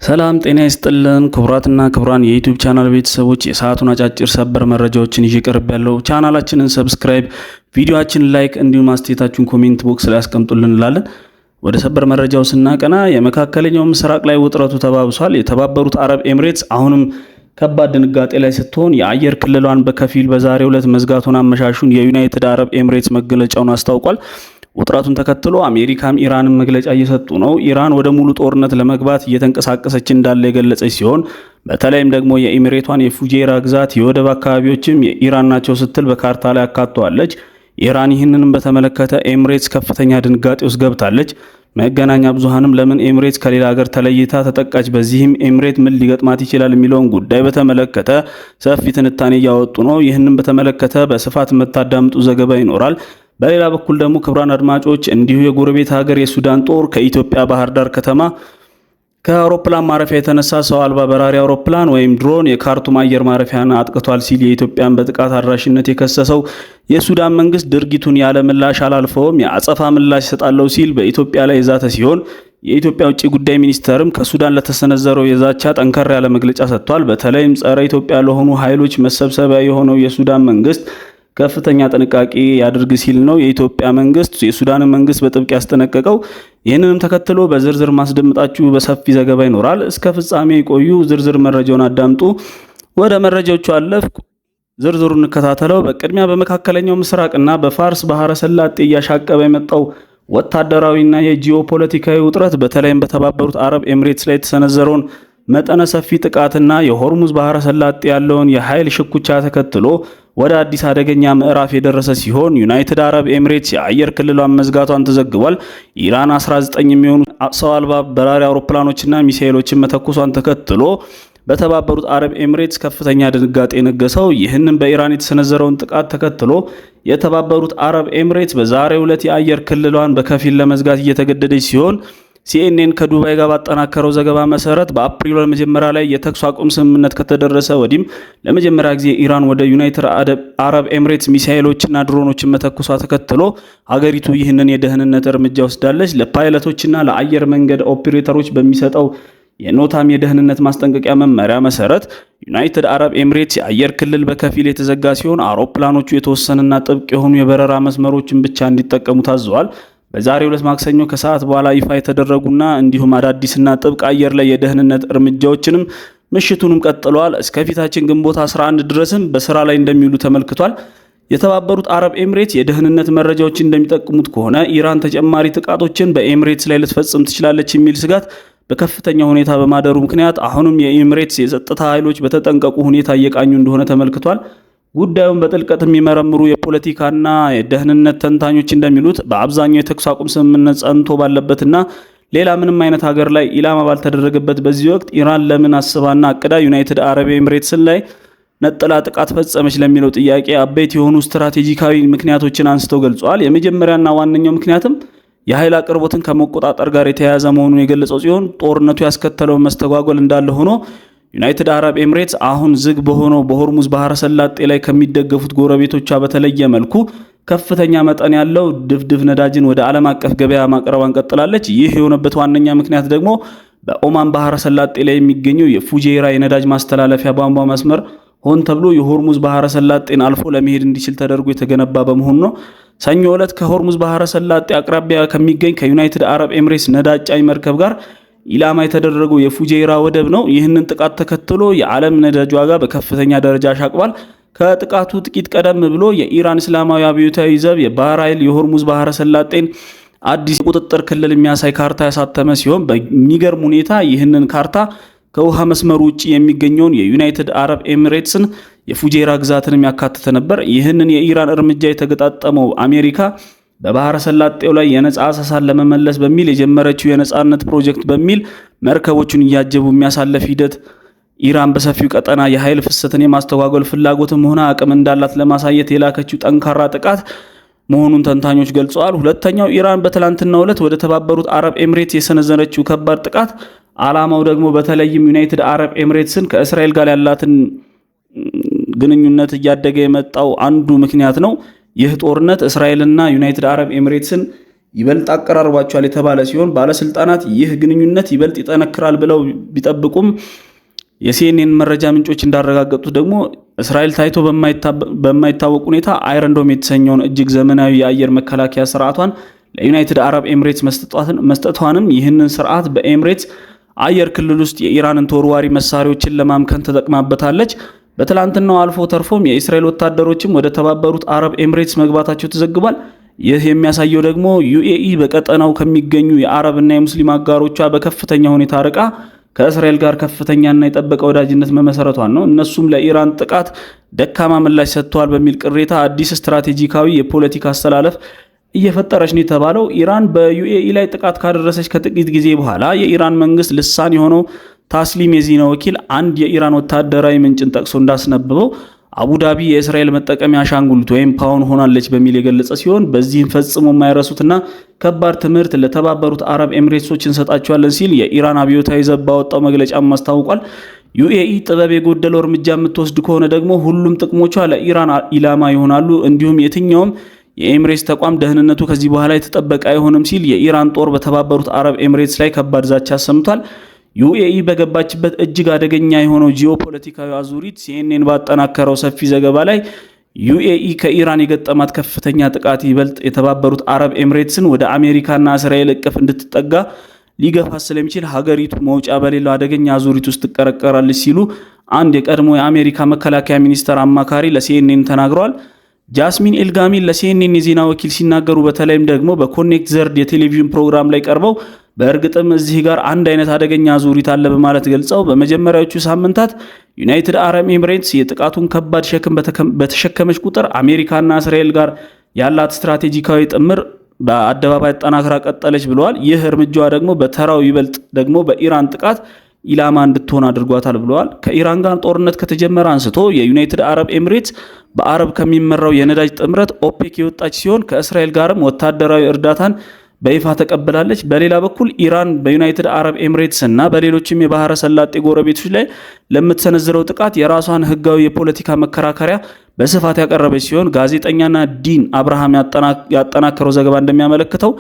ሰላም ጤና ይስጥልን ክቡራትና ክቡራን የዩቲዩብ ቻናል ቤተሰቦች የሰዓቱን አጫጭር ሰበር መረጃዎችን ይዤ ቀርቤያለሁ። ቻናላችንን ሰብስክራይብ፣ ቪዲዮአችንን ላይክ እንዲሁም አስተያየታችሁን ኮሜንት ቦክስ ላይ አስቀምጡልን እንላለን። ወደ ሰበር መረጃው ስናቀና የመካከለኛው ምስራቅ ላይ ውጥረቱ ተባብሷል። የተባበሩት አረብ ኤሚሬትስ አሁንም ከባድ ድንጋጤ ላይ ስትሆን የአየር ክልሏን በከፊል በዛሬው ዕለት መዝጋቱን አመሻሹን የዩናይትድ አረብ ኤሚሬትስ መግለጫውን አስታውቋል። ውጥረቱን ተከትሎ አሜሪካም ኢራንን መግለጫ እየሰጡ ነው። ኢራን ወደ ሙሉ ጦርነት ለመግባት እየተንቀሳቀሰች እንዳለ የገለጸች ሲሆን በተለይም ደግሞ የኤሚሬቷን የፉጄራ ግዛት የወደብ አካባቢዎችም የኢራን ናቸው ስትል በካርታ ላይ አካቷለች። ኢራን ይህንንም በተመለከተ ኤሚሬትስ ከፍተኛ ድንጋጤ ውስጥ ገብታለች። መገናኛ ብዙሃንም ለምን ኤሚሬትስ ከሌላ ሀገር ተለይታ ተጠቃች፣ በዚህም ኤሚሬት ምን ሊገጥማት ይችላል የሚለውን ጉዳይ በተመለከተ ሰፊ ትንታኔ እያወጡ ነው። ይህንን በተመለከተ በስፋት የምታዳምጡ ዘገባ ይኖራል። በሌላ በኩል ደግሞ ክቡራን አድማጮች እንዲሁ የጎረቤት ሀገር የሱዳን ጦር ከኢትዮጵያ ባህር ዳር ከተማ ከአውሮፕላን ማረፊያ የተነሳ ሰው አልባ በራሪ አውሮፕላን ወይም ድሮን የካርቱም አየር ማረፊያን አጥቅቷል ሲል የኢትዮጵያን በጥቃት አድራሽነት የከሰሰው የሱዳን መንግስት ድርጊቱን ያለ ምላሽ አላልፈውም፣ የአጸፋ ምላሽ ይሰጣለው ሲል በኢትዮጵያ ላይ የዛተ ሲሆን የኢትዮጵያ ውጭ ጉዳይ ሚኒስተርም ከሱዳን ለተሰነዘረው የዛቻ ጠንከር ያለ መግለጫ ሰጥቷል። በተለይም ጸረ ኢትዮጵያ ለሆኑ ኃይሎች መሰብሰቢያ የሆነው የሱዳን መንግስት ከፍተኛ ጥንቃቄ ያድርግ ሲል ነው የኢትዮጵያ መንግስት የሱዳን መንግስት በጥብቅ ያስጠነቀቀው። ይህንንም ተከትሎ በዝርዝር ማስደምጣችሁ በሰፊ ዘገባ ይኖራል። እስከ ፍጻሜ ቆዩ። ዝርዝር መረጃውን አዳምጡ። ወደ መረጃዎቹ አለፍኩ። ዝርዝሩን እንከታተለው። በቅድሚያ በመካከለኛው ምስራቅና በፋርስ ባህረ ሰላጤ እያሻቀበ የመጣው ወታደራዊና የጂኦፖለቲካዊ ውጥረት በተለይም በተባበሩት አረብ ኤሚሬትስ ላይ የተሰነዘረውን መጠነ ሰፊ ጥቃትና የሆርሙዝ ባህረ ሰላጤ ያለውን የኃይል ሽኩቻ ተከትሎ ወደ አዲስ አደገኛ ምዕራፍ የደረሰ ሲሆን ዩናይትድ አረብ ኤሚሬትስ የአየር ክልሏን መዝጋቷን ተዘግቧል። ኢራን 19 የሚሆኑ ሰው አልባ በራሪ አውሮፕላኖችና ሚሳኤሎችን መተኮሷን ተከትሎ በተባበሩት አረብ ኤሚሬትስ ከፍተኛ ድንጋጤ ነገሰው። ይህንን በኢራን የተሰነዘረውን ጥቃት ተከትሎ የተባበሩት አረብ ኤሚሬትስ በዛሬው ዕለት የአየር ክልሏን በከፊል ለመዝጋት እየተገደደች ሲሆን ሲኤንኤን ከዱባይ ጋር ባጠናከረው ዘገባ መሰረት በአፕሪል መጀመሪያ ላይ የተኩስ አቁም ስምምነት ከተደረሰ ወዲህም ለመጀመሪያ ጊዜ ኢራን ወደ ዩናይትድ አረብ ኤሚሬትስ ሚሳኤሎችና ድሮኖችን መተኩሷ ተከትሎ ሀገሪቱ ይህንን የደህንነት እርምጃ ወስዳለች። ለፓይለቶችና ለአየር መንገድ ኦፕሬተሮች በሚሰጠው የኖታም የደህንነት ማስጠንቀቂያ መመሪያ መሰረት ዩናይትድ አረብ ኤሚሬትስ የአየር ክልል በከፊል የተዘጋ ሲሆን አውሮፕላኖቹ የተወሰነና ጥብቅ የሆኑ የበረራ መስመሮችን ብቻ እንዲጠቀሙ ታዘዋል። በዛሬው ዕለት ማክሰኞ ከሰዓት በኋላ ይፋ የተደረጉና እንዲሁም አዳዲስና ጥብቅ አየር ላይ የደህንነት እርምጃዎችንም ምሽቱንም ቀጥለዋል። እስከፊታችን ግንቦት 11 ድረስም በስራ ላይ እንደሚውሉ ተመልክቷል። የተባበሩት አረብ ኤሚሬትስ የደህንነት መረጃዎች እንደሚጠቁሙት ከሆነ ኢራን ተጨማሪ ጥቃቶችን በኤሚሬትስ ላይ ልትፈጽም ትችላለች የሚል ስጋት በከፍተኛ ሁኔታ በማደሩ ምክንያት አሁንም የኤሚሬትስ የጸጥታ ኃይሎች በተጠንቀቁ ሁኔታ እየቃኙ እንደሆነ ተመልክቷል። ጉዳዩን በጥልቀት የሚመረምሩ የፖለቲካና የደህንነት ተንታኞች እንደሚሉት በአብዛኛው የተኩስ አቁም ስምምነት ጸንቶ ባለበትና ሌላ ምንም አይነት ሀገር ላይ ኢላማ ባልተደረገበት በዚህ ወቅት ኢራን ለምን አስባና አቅዳ ዩናይትድ አረብ ኤሚሬትስን ላይ ነጥላ ጥቃት ፈጸመች ለሚለው ጥያቄ አበይት የሆኑ ስትራቴጂካዊ ምክንያቶችን አንስተው ገልጸዋል። የመጀመሪያና ዋነኛው ምክንያትም የኃይል አቅርቦትን ከመቆጣጠር ጋር የተያያዘ መሆኑን የገለጸው ሲሆን ጦርነቱ ያስከተለው መስተጓጎል እንዳለ ሆኖ ዩናይትድ አረብ ኤሚሬትስ አሁን ዝግ በሆነው በሆርሙዝ ባህረ ሰላጤ ላይ ከሚደገፉት ጎረቤቶቿ በተለየ መልኩ ከፍተኛ መጠን ያለው ድፍድፍ ነዳጅን ወደ ዓለም አቀፍ ገበያ ማቅረቧን ቀጥላለች። ይህ የሆነበት ዋነኛ ምክንያት ደግሞ በኦማን ባህረ ሰላጤ ላይ የሚገኘው የፉጄራ የነዳጅ ማስተላለፊያ ቧንቧ መስመር ሆን ተብሎ የሆርሙዝ ባህረ ሰላጤን አልፎ ለመሄድ እንዲችል ተደርጎ የተገነባ በመሆኑ ነው። ሰኞ ዕለት ከሆርሙዝ ባህረ ሰላጤ አቅራቢያ ከሚገኝ ከዩናይትድ አረብ ኤሚሬትስ ነዳጅ ጫኝ መርከብ ጋር ኢላማ የተደረገው የፉጄራ ወደብ ነው። ይህንን ጥቃት ተከትሎ የዓለም ነዳጅ ዋጋ በከፍተኛ ደረጃ አሻቅቧል። ከጥቃቱ ጥቂት ቀደም ብሎ የኢራን እስላማዊ አብዮታዊ ዘብ የባህር ኃይል የሆርሙዝ ባህረ ሰላጤን አዲስ ቁጥጥር ክልል የሚያሳይ ካርታ ያሳተመ ሲሆን በሚገርም ሁኔታ ይህንን ካርታ ከውሃ መስመሩ ውጪ የሚገኘውን የዩናይትድ አረብ ኤሚሬትስን የፉጄራ ግዛትንም ያካተተ ነበር። ይህንን የኢራን እርምጃ የተገጣጠመው አሜሪካ በባህረ ሰላጤው ላይ የነጻ አሰሳን ለመመለስ በሚል የጀመረችው የነጻነት ፕሮጀክት በሚል መርከቦቹን እያጀቡ የሚያሳለፍ ሂደት ኢራን በሰፊው ቀጠና የኃይል ፍሰትን የማስተጓጎል ፍላጎትም ሆነ አቅም እንዳላት ለማሳየት የላከችው ጠንካራ ጥቃት መሆኑን ተንታኞች ገልጸዋል። ሁለተኛው ኢራን በትላንትናው ዕለት ወደ ተባበሩት አረብ ኤሚሬትስ የሰነዘረችው ከባድ ጥቃት ዓላማው ደግሞ በተለይም ዩናይትድ አረብ ኤሚሬትስን ከእስራኤል ጋር ያላትን ግንኙነት እያደገ የመጣው አንዱ ምክንያት ነው። ይህ ጦርነት እስራኤልና ዩናይትድ አረብ ኤሚሬትስን ይበልጥ አቀራርቧቸዋል የተባለ ሲሆን ባለስልጣናት ይህ ግንኙነት ይበልጥ ይጠነክራል ብለው ቢጠብቁም የሲኤንኤን መረጃ ምንጮች እንዳረጋገጡት ደግሞ እስራኤል ታይቶ በማይታወቅ ሁኔታ አይረን ዶም የተሰኘውን እጅግ ዘመናዊ የአየር መከላከያ ስርዓቷን ለዩናይትድ አረብ ኤምሬትስ መስጠቷንም ይህንን ስርዓት በኤምሬትስ አየር ክልል ውስጥ የኢራንን ተወርዋሪ መሳሪያዎችን ለማምከን ተጠቅማበታለች። በትላንትናው አልፎ ተርፎም የእስራኤል ወታደሮችም ወደ ተባበሩት አረብ ኤምሬትስ መግባታቸው ተዘግቧል። ይህ የሚያሳየው ደግሞ ዩኤኢ በቀጠናው ከሚገኙ የአረብና የሙስሊም አጋሮቿ በከፍተኛ ሁኔታ ርቃ ከእስራኤል ጋር ከፍተኛና የጠበቀ ወዳጅነት መመሰረቷን ነው። እነሱም ለኢራን ጥቃት ደካማ ምላሽ ሰጥተዋል በሚል ቅሬታ አዲስ ስትራቴጂካዊ የፖለቲካ አስተላለፍ እየፈጠረች ነው የተባለው። ኢራን በዩኤኢ ላይ ጥቃት ካደረሰች ከጥቂት ጊዜ በኋላ የኢራን መንግስት ልሳን የሆነው ታስሊም የዜና ወኪል አንድ የኢራን ወታደራዊ ምንጭን ጠቅሶ እንዳስነበበው አቡዳቢ የእስራኤል መጠቀሚያ አሻንጉሊት ወይም ፓውን ሆናለች በሚል የገለጸ ሲሆን በዚህም ፈጽሞ የማይረሱትና ከባድ ትምህርት ለተባበሩት አረብ ኤምሬትሶች እንሰጣቸዋለን ሲል የኢራን አብዮታዊ ዘብ ባወጣው መግለጫም አስታውቋል። ዩኤኢ ጥበብ የጎደለው እርምጃ የምትወስድ ከሆነ ደግሞ ሁሉም ጥቅሞቿ ለኢራን ኢላማ ይሆናሉ፣ እንዲሁም የትኛውም የኤምሬትስ ተቋም ደህንነቱ ከዚህ በኋላ የተጠበቀ አይሆንም ሲል የኢራን ጦር በተባበሩት አረብ ኤምሬትስ ላይ ከባድ ዛቻ አሰምቷል። ዩኤኢ በገባችበት እጅግ አደገኛ የሆነው ጂኦፖለቲካዊ አዙሪት ሲኤንኤን ባጠናከረው ሰፊ ዘገባ ላይ ዩኤኢ ከኢራን የገጠማት ከፍተኛ ጥቃት ይበልጥ የተባበሩት አረብ ኤምሬትስን ወደ አሜሪካና እስራኤል እቅፍ እንድትጠጋ ሊገፋ ስለሚችል ሀገሪቱ መውጫ በሌለው አደገኛ አዙሪት ውስጥ ትቀረቀራለች ሲሉ አንድ የቀድሞ የአሜሪካ መከላከያ ሚኒስቴር አማካሪ ለሲኤንኤን ተናግረዋል። ጃስሚን ኤልጋሚን ለሲኤንኤን የዜና ወኪል ሲናገሩ በተለይም ደግሞ በኮኔክት ዘርድ የቴሌቪዥን ፕሮግራም ላይ ቀርበው በእርግጥም እዚህ ጋር አንድ አይነት አደገኛ አዙሪት አለ በማለት ገልጸው በመጀመሪያዎቹ ሳምንታት ዩናይትድ አረብ ኤምሬትስ የጥቃቱን ከባድ ሸክም በተሸከመች ቁጥር አሜሪካና እስራኤል ጋር ያላት ስትራቴጂካዊ ጥምር በአደባባይ ጠናክራ ቀጠለች ብለዋል። ይህ እርምጃዋ ደግሞ በተራው ይበልጥ ደግሞ በኢራን ጥቃት ኢላማ እንድትሆን አድርጓታል ብለዋል። ከኢራን ጋር ጦርነት ከተጀመረ አንስቶ የዩናይትድ አረብ ኤምሬትስ በአረብ ከሚመራው የነዳጅ ጥምረት ኦፔክ የወጣች ሲሆን ከእስራኤል ጋርም ወታደራዊ እርዳታን በይፋ ተቀበላለች። በሌላ በኩል ኢራን በዩናይትድ አረብ ኤምሬትስ እና በሌሎችም የባህረ ሰላጤ ጎረቤቶች ላይ ለምትሰነዝረው ጥቃት የራሷን ህጋዊ የፖለቲካ መከራከሪያ በስፋት ያቀረበች ሲሆን ጋዜጠኛና ዲን አብርሃም ያጠናከረው ዘገባ እንደሚያመለክተው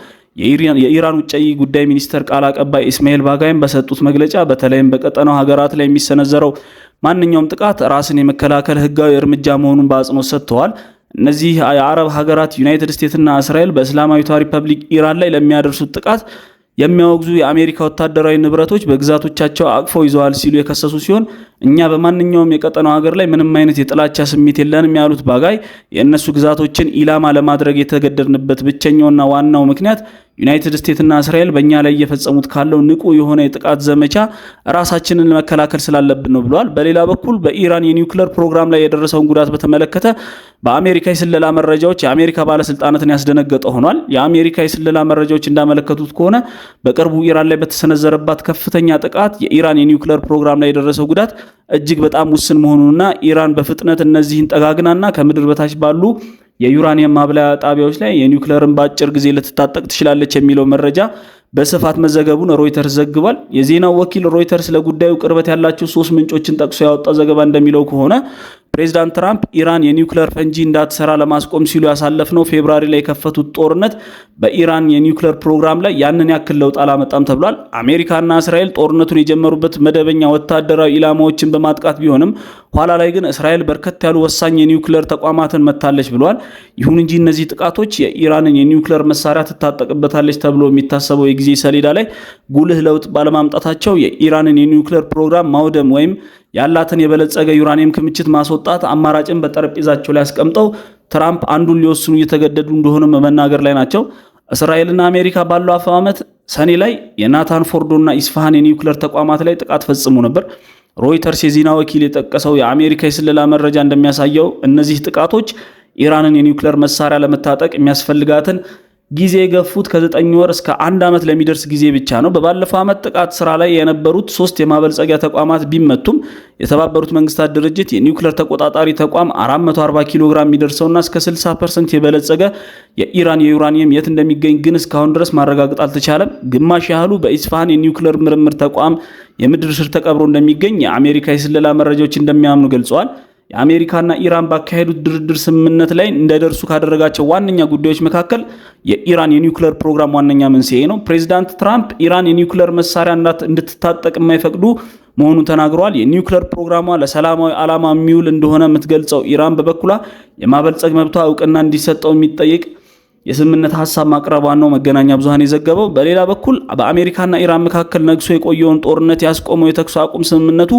የኢራን ውጭ ጉዳይ ሚኒስተር ቃል አቀባይ ኢስማኤል ባጋይም በሰጡት መግለጫ በተለይም በቀጠናው ሀገራት ላይ የሚሰነዘረው ማንኛውም ጥቃት ራስን የመከላከል ህጋዊ እርምጃ መሆኑን በአጽንኦት ሰጥተዋል። እነዚህ የአረብ ሀገራት ዩናይትድ ስቴትስ እና እስራኤል በእስላማዊቷ ሪፐብሊክ ኢራን ላይ ለሚያደርሱት ጥቃት የሚያወግዙ የአሜሪካ ወታደራዊ ንብረቶች በግዛቶቻቸው አቅፈው ይዘዋል ሲሉ የከሰሱ ሲሆን እኛ በማንኛውም የቀጠናው ሀገር ላይ ምንም አይነት የጥላቻ ስሜት የለንም ያሉት ባጋይ የእነሱ ግዛቶችን ኢላማ ለማድረግ የተገደድንበት ብቸኛውና ዋናው ምክንያት ዩናይትድ ስቴትስ እና እስራኤል በእኛ ላይ እየፈጸሙት ካለው ንቁ የሆነ የጥቃት ዘመቻ ራሳችንን መከላከል ስላለብን ነው ብለዋል። በሌላ በኩል በኢራን የኒውክሌር ፕሮግራም ላይ የደረሰውን ጉዳት በተመለከተ በአሜሪካ የስለላ መረጃዎች የአሜሪካ ባለስልጣናትን ያስደነገጠ ሆኗል። የአሜሪካ የስለላ መረጃዎች እንዳመለከቱት ከሆነ በቅርቡ ኢራን ላይ በተሰነዘረባት ከፍተኛ ጥቃት የኢራን የኒውክሌር ፕሮግራም ላይ የደረሰው ጉዳት እጅግ በጣም ውስን መሆኑንና ኢራን በፍጥነት እነዚህን ጠጋግናና ከምድር በታች ባሉ የዩራኒየም ማብላያ ጣቢያዎች ላይ የኒውክሌርን በአጭር ጊዜ ልትታጠቅ ትችላለች የሚለው መረጃ በስፋት መዘገቡን ሮይተርስ ዘግቧል። የዜናው ወኪል ሮይተርስ ለጉዳዩ ቅርበት ያላቸው 3 ምንጮችን ጠቅሶ ያወጣው ዘገባ እንደሚለው ከሆነ ፕሬዚዳንት ትራምፕ ኢራን የኒውክሌር ፈንጂ እንዳትሰራ ለማስቆም ሲሉ ያሳለፍነው ፌብራሪ ላይ የከፈቱት ጦርነት በኢራን የኒውክሌር ፕሮግራም ላይ ያንን ያክል ለውጥ አላመጣም ተብሏል። አሜሪካና እስራኤል ጦርነቱን የጀመሩበት መደበኛ ወታደራዊ ኢላማዎችን በማጥቃት ቢሆንም ኋላ ላይ ግን እስራኤል በርከት ያሉ ወሳኝ የኒውክሌር ተቋማትን መታለች ብሏል። ይሁን እንጂ እነዚህ ጥቃቶች የኢራንን የኒውክሌር መሳሪያ ትታጠቅበታለች ተብሎ የሚታሰበው የጊዜ ሰሌዳ ላይ ጉልህ ለውጥ ባለማምጣታቸው የኢራንን የኒውክሌር ፕሮግራም ማውደም ወይም ያላትን የበለጸገ ዩራኒየም ክምችት ማስወጣት አማራጭን በጠረጴዛቸው ላይ አስቀምጠው ትራምፕ አንዱን ሊወስኑ እየተገደዱ እንደሆነ መናገር ላይ ናቸው። እስራኤልና አሜሪካ ባለፈው ዓመት ሰኔ ላይ የናታን ፎርዶና ኢስፋሃን የኒውክሌር ተቋማት ላይ ጥቃት ፈጽሞ ነበር። ሮይተርስ የዜና ወኪል የጠቀሰው የአሜሪካ የስለላ መረጃ እንደሚያሳየው እነዚህ ጥቃቶች ኢራንን የኒውክሌር መሳሪያ ለመታጠቅ የሚያስፈልጋትን ጊዜ የገፉት ከ9 ወር እስከ 1 ዓመት ለሚደርስ ጊዜ ብቻ ነው። በባለፈው ዓመት ጥቃት ስራ ላይ የነበሩት 3 የማበልጸጊያ ተቋማት ቢመቱም የተባበሩት መንግስታት ድርጅት የኒውክሌር ተቆጣጣሪ ተቋም 440 ኪሎ ግራም የሚደርሰውና እስከ 60% የበለጸገ የኢራን የዩራኒየም የት እንደሚገኝ ግን እስካሁን ድረስ ማረጋገጥ አልተቻለም። ግማሽ ያህሉ በኢስፋሃን የኒውክሌር ምርምር ተቋም የምድር ስር ተቀብሮ እንደሚገኝ የአሜሪካ የስለላ መረጃዎች እንደሚያምኑ ገልጸዋል። የአሜሪካና ኢራን ባካሄዱት ድርድር ስምምነት ላይ እንደደርሱ ካደረጋቸው ዋነኛ ጉዳዮች መካከል የኢራን የኒውክሌር ፕሮግራም ዋነኛ መንስኤ ነው። ፕሬዚዳንት ትራምፕ ኢራን የኒውክሌር መሳሪያ እንድትታጠቅ የማይፈቅዱ መሆኑን ተናግረዋል። የኒውክሌር ፕሮግራሟ ለሰላማዊ ዓላማ የሚውል እንደሆነ የምትገልጸው ኢራን በበኩሏ የማበልጸግ መብቷ እውቅና እንዲሰጠው የሚጠይቅ የስምምነት ሐሳብ ማቅረቧን ነው መገናኛ ብዙሃን የዘገበው። በሌላ በኩል በአሜሪካና ኢራን መካከል ነግሶ የቆየውን ጦርነት ያስቆመው የተኩስ አቁም ስምምነቱ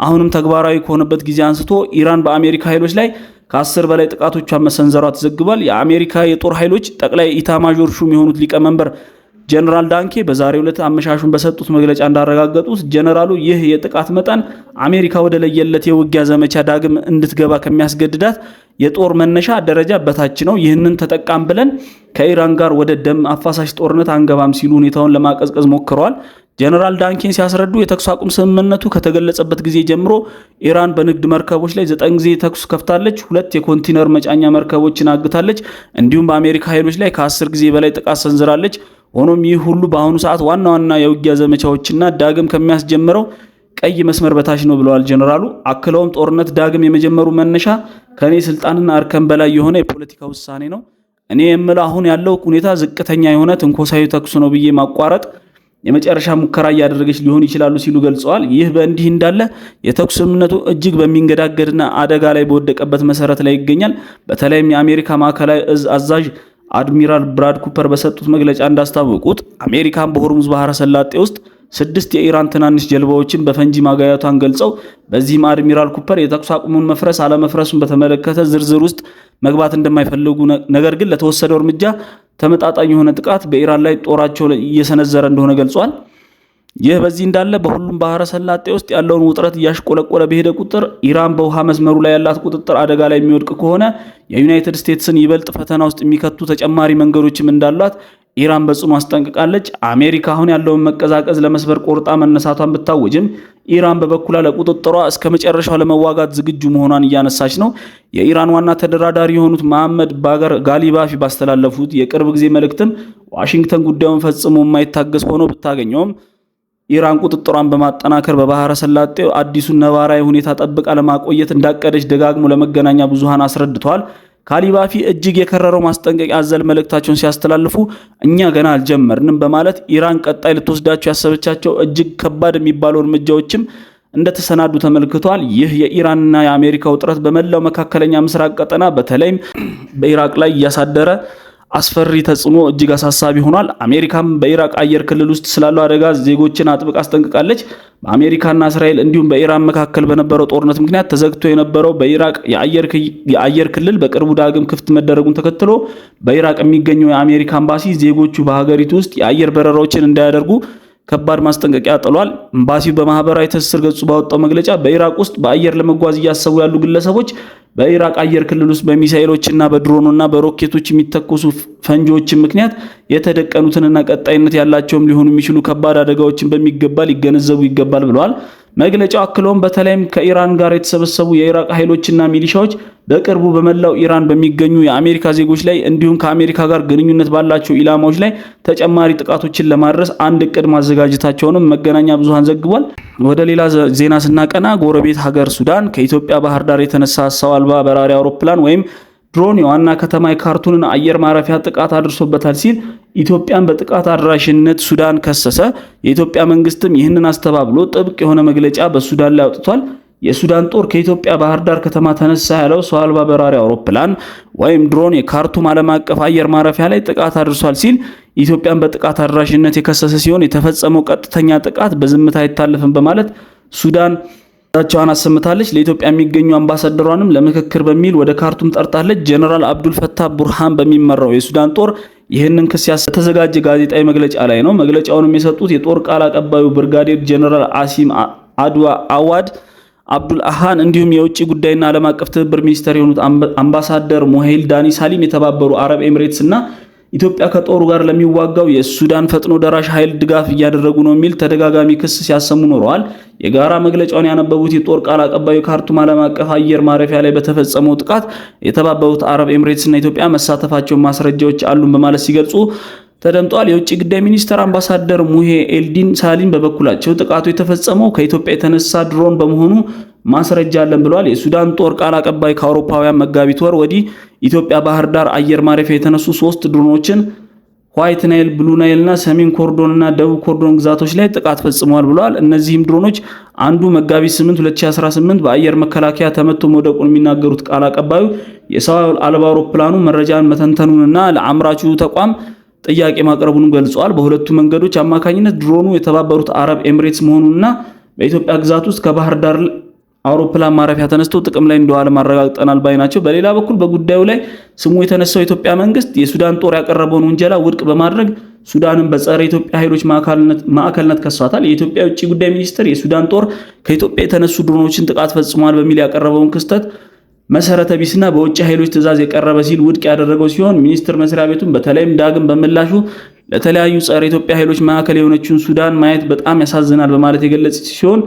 አሁንም ተግባራዊ ከሆነበት ጊዜ አንስቶ ኢራን በአሜሪካ ኃይሎች ላይ ከ10 በላይ ጥቃቶቿን መሰንዘሯ ተዘግቧል። የአሜሪካ የጦር ኃይሎች ጠቅላይ ኢታማዦር ሹም የሆኑት ሊቀመንበር ጀነራል ዳንኬ በዛሬው ዕለት አመሻሹን በሰጡት መግለጫ እንዳረጋገጡት ጀነራሉ ይህ የጥቃት መጠን አሜሪካ ወደ ለየለት የውጊያ ዘመቻ ዳግም እንድትገባ ከሚያስገድዳት የጦር መነሻ ደረጃ በታች ነው። ይህንን ተጠቃም ብለን ከኢራን ጋር ወደ ደም አፋሳሽ ጦርነት አንገባም ሲሉ ሁኔታውን ለማቀዝቀዝ ሞክረዋል። ጀነራል ዳንኬን ሲያስረዱ የተኩስ አቁም ስምምነቱ ከተገለጸበት ጊዜ ጀምሮ ኢራን በንግድ መርከቦች ላይ 9 ጊዜ ተኩስ ከፍታለች፣ 2 የኮንቴነር መጫኛ መርከቦችን አግታለች፣ እንዲሁም በአሜሪካ ኃይሎች ላይ ከ10 ጊዜ በላይ ጥቃት ሰንዝራለች። ሆኖም ይህ ሁሉ በአሁኑ ሰዓት ዋና ዋና የውጊያ ዘመቻዎችና ዳግም ከሚያስጀምረው ቀይ መስመር በታች ነው ብለዋል ጀነራሉ። አክለውም ጦርነት ዳግም የመጀመሩ መነሻ ከኔ ስልጣንና እርከን በላይ የሆነ የፖለቲካ ውሳኔ ነው። እኔ የምለው አሁን ያለው ሁኔታ ዝቅተኛ የሆነ ትንኮሳዊ ተኩስ ነው ብዬ ማቋረጥ የመጨረሻ ሙከራ እያደረገች ሊሆን ይችላሉ ሲሉ ገልጸዋል። ይህ በእንዲህ እንዳለ የተኩስ ስምምነቱ እጅግ በሚንገዳገድና አደጋ ላይ በወደቀበት መሰረት ላይ ይገኛል። በተለይም የአሜሪካ ማዕከላዊ እዝ አዛዥ አድሚራል ብራድ ኩፐር በሰጡት መግለጫ እንዳስታወቁት አሜሪካን በሆርሙዝ ባህረ ሰላጤ ውስጥ 6 የኢራን ትናንሽ ጀልባዎችን በፈንጂ ማጋየቷን ገልጸው በዚህም አድሚራል ኩፐር የተኩስ አቁሙን መፍረስ አለመፍረሱን በተመለከተ ዝርዝር ውስጥ መግባት እንደማይፈልጉ፣ ነገር ግን ለተወሰደው እርምጃ ተመጣጣኝ የሆነ ጥቃት በኢራን ላይ ጦራቸው እየሰነዘረ እንደሆነ ገልጿል። ይህ በዚህ እንዳለ በሁሉም ባህረ ሰላጤ ውስጥ ያለውን ውጥረት እያሽቆለቆለ በሄደ ቁጥር ኢራን በውሃ መስመሩ ላይ ያላት ቁጥጥር አደጋ ላይ የሚወድቅ ከሆነ የዩናይትድ ስቴትስን ይበልጥ ፈተና ውስጥ የሚከቱ ተጨማሪ መንገዶችም እንዳሏት ኢራን በጽኑ አስጠንቅቃለች። አሜሪካ አሁን ያለውን መቀዛቀዝ ለመስበር ቆርጣ መነሳቷን ብታወጅም ኢራን በበኩሏ ለቁጥጥሯ እስከ መጨረሻው ለመዋጋት ዝግጁ መሆኗን እያነሳች ነው። የኢራን ዋና ተደራዳሪ የሆኑት መሐመድ ባገር ጋሊባፊ ባስተላለፉት የቅርብ ጊዜ መልእክትም ዋሽንግተን ጉዳዩን ፈጽሞ የማይታገስ ሆኖ ብታገኘውም ኢራን ቁጥጥሯን በማጠናከር በባህረ ሰላጤው አዲሱን ነባራዊ ሁኔታ ጠብቃ ለማቆየት እንዳቀደች ደጋግሞ ለመገናኛ ብዙሃን አስረድተዋል። ካሊባፊ እጅግ የከረረው ማስጠንቀቂያ አዘል መልእክታቸውን ሲያስተላልፉ እኛ ገና አልጀመርንም በማለት ኢራን ቀጣይ ልትወስዳቸው ያሰበቻቸው እጅግ ከባድ የሚባሉ እርምጃዎችም እንደተሰናዱ ተመልክቷል። ይህ የኢራንና የአሜሪካ ውጥረት በመላው መካከለኛ ምስራቅ ቀጠና በተለይም በኢራቅ ላይ እያሳደረ አስፈሪ ተጽዕኖ እጅግ አሳሳቢ ሆኗል። አሜሪካም በኢራቅ አየር ክልል ውስጥ ስላለው አደጋ ዜጎችን አጥብቃ አስጠንቅቃለች። በአሜሪካና እስራኤል እንዲሁም በኢራን መካከል በነበረው ጦርነት ምክንያት ተዘግቶ የነበረው በኢራቅ የአየር ክልል በቅርቡ ዳግም ክፍት መደረጉን ተከትሎ በኢራቅ የሚገኘው የአሜሪካ ኤምባሲ ዜጎቹ በሀገሪቱ ውስጥ የአየር በረራዎችን እንዳያደርጉ ከባድ ማስጠንቀቂያ ጥሏል። ኤምባሲው በማህበራዊ ትስስር ገጹ ባወጣው መግለጫ በኢራቅ ውስጥ በአየር ለመጓዝ እያሰቡ ያሉ ግለሰቦች በኢራቅ አየር ክልል ውስጥ በሚሳኤሎችና በድሮንና በሮኬቶች የሚተኮሱ ፈንጂዎች ምክንያት የተደቀኑትንና ቀጣይነት ያላቸውም ሊሆኑ የሚችሉ ከባድ አደጋዎችን በሚገባ ሊገነዘቡ ይገባል ብለዋል። መግለጫው አክሎም በተለይም ከኢራን ጋር የተሰበሰቡ የኢራቅ ኃይሎችና ሚሊሻዎች በቅርቡ በመላው ኢራን በሚገኙ የአሜሪካ ዜጎች ላይ እንዲሁም ከአሜሪካ ጋር ግንኙነት ባላቸው ኢላማዎች ላይ ተጨማሪ ጥቃቶችን ለማድረስ አንድ እቅድ ማዘጋጀታቸውንም መገናኛ ብዙሃን ዘግቧል። ወደ ሌላ ዜና ስናቀና ጎረቤት ሀገር ሱዳን ከኢትዮጵያ ባህር ዳር የተነሳ ሰው አልባ በራሪ አውሮፕላን ወይም ድሮን የዋና ከተማ የካርቱምን አየር ማረፊያ ጥቃት አድርሶበታል ሲል ኢትዮጵያን በጥቃት አድራሽነት ሱዳን ከሰሰ። የኢትዮጵያ መንግስትም ይህንን አስተባብሎ ጥብቅ የሆነ መግለጫ በሱዳን ላይ አውጥቷል። የሱዳን ጦር ከኢትዮጵያ ባህር ዳር ከተማ ተነሳ ያለው ሰው አልባ በራሪ አውሮፕላን ወይም ድሮን የካርቱም ዓለም አቀፍ አየር ማረፊያ ላይ ጥቃት አድርሷል ሲል ኢትዮጵያን በጥቃት አድራሽነት የከሰሰ ሲሆን የተፈጸመው ቀጥተኛ ጥቃት በዝምታ አይታለፍም በማለት ሱዳን ዛቻዋን አሰምታለች። ለኢትዮጵያ የሚገኙ አምባሳደሯንም ለምክክር በሚል ወደ ካርቱም ጠርጣለች። ጀነራል አብዱል ፈታህ ቡርሃን በሚመራው የሱዳን ጦር ይህንን ክስ ያተዘጋጀ ጋዜጣዊ መግለጫ ላይ ነው። መግለጫውንም የሰጡት የጦር ቃል አቀባዩ ብርጋዴር ጀነራል አሲም አድዋ አዋድ አብዱል አሃን እንዲሁም የውጭ ጉዳይና ዓለም አቀፍ ትብብር ሚኒስተር የሆኑት አምባሳደር ሞሄል ዳኒ ሳሊም የተባበሩ አረብ ኤምሬትስ እና ኢትዮጵያ ከጦሩ ጋር ለሚዋጋው የሱዳን ፈጥኖ ደራሽ ኃይል ድጋፍ እያደረጉ ነው የሚል ተደጋጋሚ ክስ ሲያሰሙ ኖረዋል። የጋራ መግለጫውን ያነበቡት የጦር ቃል አቀባዩ ካርቱም ዓለም አቀፍ አየር ማረፊያ ላይ በተፈጸመው ጥቃት የተባበሩት አረብ ኤምሬትስ እና ኢትዮጵያ መሳተፋቸውን ማስረጃዎች አሉን በማለት ሲገልጹ ተደምጧል። የውጭ ጉዳይ ሚኒስትር አምባሳደር ሙሄ ኤልዲን ሳሊም በበኩላቸው ጥቃቱ የተፈጸመው ከኢትዮጵያ የተነሳ ድሮን በመሆኑ ማስረጃ አለን ብለዋል። የሱዳን ጦር ቃል አቀባይ ከአውሮፓውያን መጋቢት ወር ወዲህ ኢትዮጵያ ባህር ዳር አየር ማረፊያ የተነሱ 3 ድሮኖችን ዋይት ናይል፣ ብሉ ናይል እና ሰሜን ኮርዶን እና ደቡብ ኮርዶን ግዛቶች ላይ ጥቃት ፈጽመዋል ብለዋል። እነዚህም ድሮኖች አንዱ መጋቢት 8 2018 በአየር መከላከያ ተመቶ መውደቁን የሚናገሩት ቃል አቀባዩ የሰው አልባ አውሮፕላኑ መረጃን መተንተኑንና ለአምራቹ ተቋም ጥያቄ ማቅረቡን ገልጸዋል። በሁለቱ መንገዶች አማካኝነት ድሮኑ የተባበሩት አረብ ኤሚሬትስ መሆኑንና በኢትዮጵያ ግዛት ውስጥ ከባህር ዳር አውሮፕላን ማረፊያ ተነስቶ ጥቅም ላይ እንደዋለ ማረጋግጠናል ባይ ናቸው። በሌላ በኩል በጉዳዩ ላይ ስሙ የተነሳው የኢትዮጵያ መንግስት የሱዳን ጦር ያቀረበውን ውንጀላ ውድቅ በማድረግ ሱዳንን በጸረ ኢትዮጵያ ኃይሎች ማዕከልነት ከሷታል። የኢትዮጵያ ውጭ ጉዳይ ሚኒስትር የሱዳን ጦር ከኢትዮጵያ የተነሱ ድሮኖችን ጥቃት ፈጽሟል በሚል ያቀረበውን ክስተት መሰረተ ቢስና በውጭ ኃይሎች ትዕዛዝ የቀረበ ሲል ውድቅ ያደረገው ሲሆን ሚኒስትር መስሪያ ቤቱን በተለይም ዳግም በምላሹ ለተለያዩ ጸረ ኢትዮጵያ ኃይሎች ማዕከል የሆነችውን ሱዳን ማየት በጣም ያሳዝናል በማለት የገለጸ ሲሆን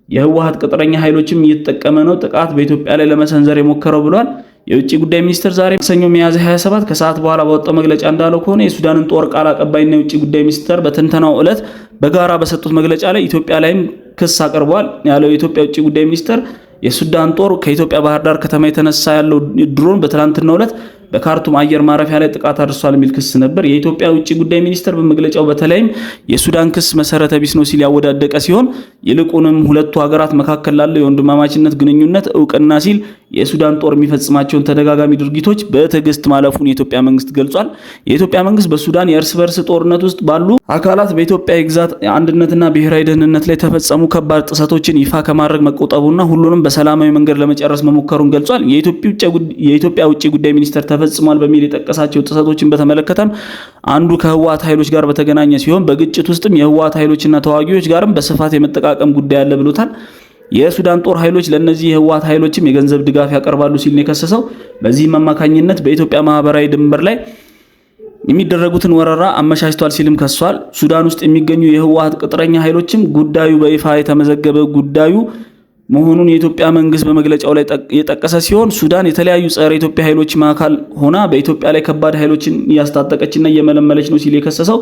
የህወሓት ቅጥረኛ ኃይሎችም እየተጠቀመ ነው ጥቃት በኢትዮጵያ ላይ ለመሰንዘር የሞከረው ብሏል። የውጭ ጉዳይ ሚኒስትር ዛሬ ሰኞ ሚያዝያ 27 ከሰዓት በኋላ ባወጣው መግለጫ እንዳለው ከሆነ የሱዳንን ጦር ቃል አቀባይና የውጭ ጉዳይ ሚኒስትር በትንተናው ዕለት በጋራ በሰጡት መግለጫ ላይ ኢትዮጵያ ላይም ክስ አቅርቧል ያለው የኢትዮጵያ ውጭ ጉዳይ ሚኒስትር የሱዳን ጦር ከኢትዮጵያ ባህር ዳር ከተማ የተነሳ ያለው ድሮን በትናንትናው ዕለት በካርቱም አየር ማረፊያ ላይ ጥቃት አድርሷል የሚል ክስ ነበር። የኢትዮጵያ ውጭ ጉዳይ ሚኒስትር በመግለጫው በተለይም የሱዳን ክስ መሰረተ ቢስ ነው ሲል ያወዳደቀ ሲሆን ይልቁንም ሁለቱ ሀገራት መካከል ላለው የወንድማማችነት ግንኙነት እውቅና ሲል የሱዳን ጦር የሚፈጽማቸውን ተደጋጋሚ ድርጊቶች በትዕግስት ማለፉን የኢትዮጵያ መንግስት ገልጿል። የኢትዮጵያ መንግስት በሱዳን የእርስ በርስ ጦርነት ውስጥ ባሉ አካላት በኢትዮጵያ የግዛት አንድነትና ብሔራዊ ደህንነት ላይ ተፈጸሙ ከባድ ጥሰቶችን ይፋ ከማድረግ መቆጠቡና ሁሉንም በሰላማዊ መንገድ ለመጨረስ መሞከሩን ገልጿል። የኢትዮጵያ ውጭ ጉዳይ ሚኒስትር ተፈጽሟል በሚል የጠቀሳቸው ጥሰቶችን በተመለከተም አንዱ ከህወሓት ኃይሎች ጋር በተገናኘ ሲሆን በግጭት ውስጥም የህወሓት ኃይሎችና ተዋጊዎች ጋርም በስፋት የመጠቃቀም ጉዳይ አለ ብሎታል። የሱዳን ጦር ኃይሎች ለነዚህ የህወሓት ኃይሎችም የገንዘብ ድጋፍ ያቀርባሉ ሲል ነው የከሰሰው። በዚህም አማካኝነት በኢትዮጵያ ማህበራዊ ድንበር ላይ የሚደረጉትን ወረራ አመቻችቷል ሲልም ከሷል። ሱዳን ውስጥ የሚገኙ የህወሓት ቅጥረኛ ኃይሎችም ጉዳዩ በይፋ የተመዘገበ ጉዳዩ መሆኑን የኢትዮጵያ መንግስት በመግለጫው ላይ የጠቀሰ ሲሆን ሱዳን የተለያዩ ጸረ ኢትዮጵያ ኃይሎች ማዕከል ሆና በኢትዮጵያ ላይ ከባድ ኃይሎችን እያስታጠቀችና እየመለመለች ነው ሲል የከሰሰው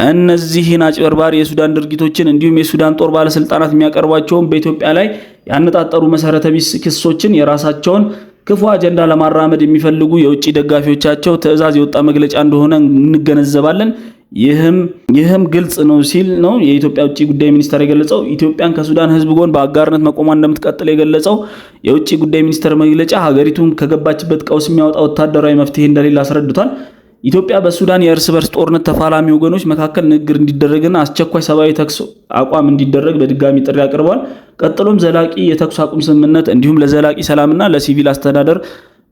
እነዚህን አጭበርባሪ የሱዳን ድርጊቶችን እንዲሁም የሱዳን ጦር ባለስልጣናት የሚያቀርቧቸውን በኢትዮጵያ ላይ ያነጣጠሩ መሰረተ ቢስ ክሶችን የራሳቸውን ክፉ አጀንዳ ለማራመድ የሚፈልጉ የውጭ ደጋፊዎቻቸው ትዕዛዝ የወጣ መግለጫ እንደሆነ እንገነዘባለን። ይህም ግልጽ ነው ሲል ነው የኢትዮጵያ ውጭ ጉዳይ ሚኒስትር የገለጸው። ኢትዮጵያን ከሱዳን ህዝብ ጎን በአጋርነት መቆሟን እንደምትቀጥል የገለጸው የውጭ ጉዳይ ሚኒስትር መግለጫ ሀገሪቱን ከገባችበት ቀውስ የሚያወጣ ወታደራዊ መፍትሄ እንደሌለ አስረድቷል። ኢትዮጵያ በሱዳን የእርስ በርስ ጦርነት ተፋላሚ ወገኖች መካከል ንግግር እንዲደረግና አስቸኳይ ሰብአዊ ተኩስ አቁም እንዲደረግ በድጋሚ ጥሪ አቅርቧል። ቀጥሎም ዘላቂ የተኩስ አቁም ስምምነት እንዲሁም ለዘላቂ ሰላምና ለሲቪል አስተዳደር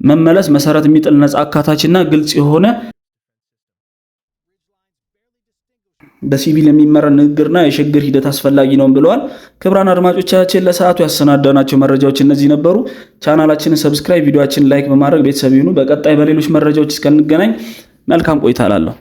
መመለስ መሰረት የሚጥል ነጻ አካታችና ግልጽ የሆነ በሲቪል የሚመራ ንግግርና የሽግግር ሂደት አስፈላጊ ነው ብለዋል። ክቡራን አድማጮቻችን ለሰዓቱ ያሰናዳናቸው መረጃዎች እነዚህ ነበሩ። ቻናላችንን ሰብስክራይብ፣ ቪዲዮአችንን ላይክ በማድረግ ቤተሰብ ይሁኑ። በቀጣይ በሌሎች መረጃዎች እስከንገናኝ መልካም ቆይታ እላለሁ።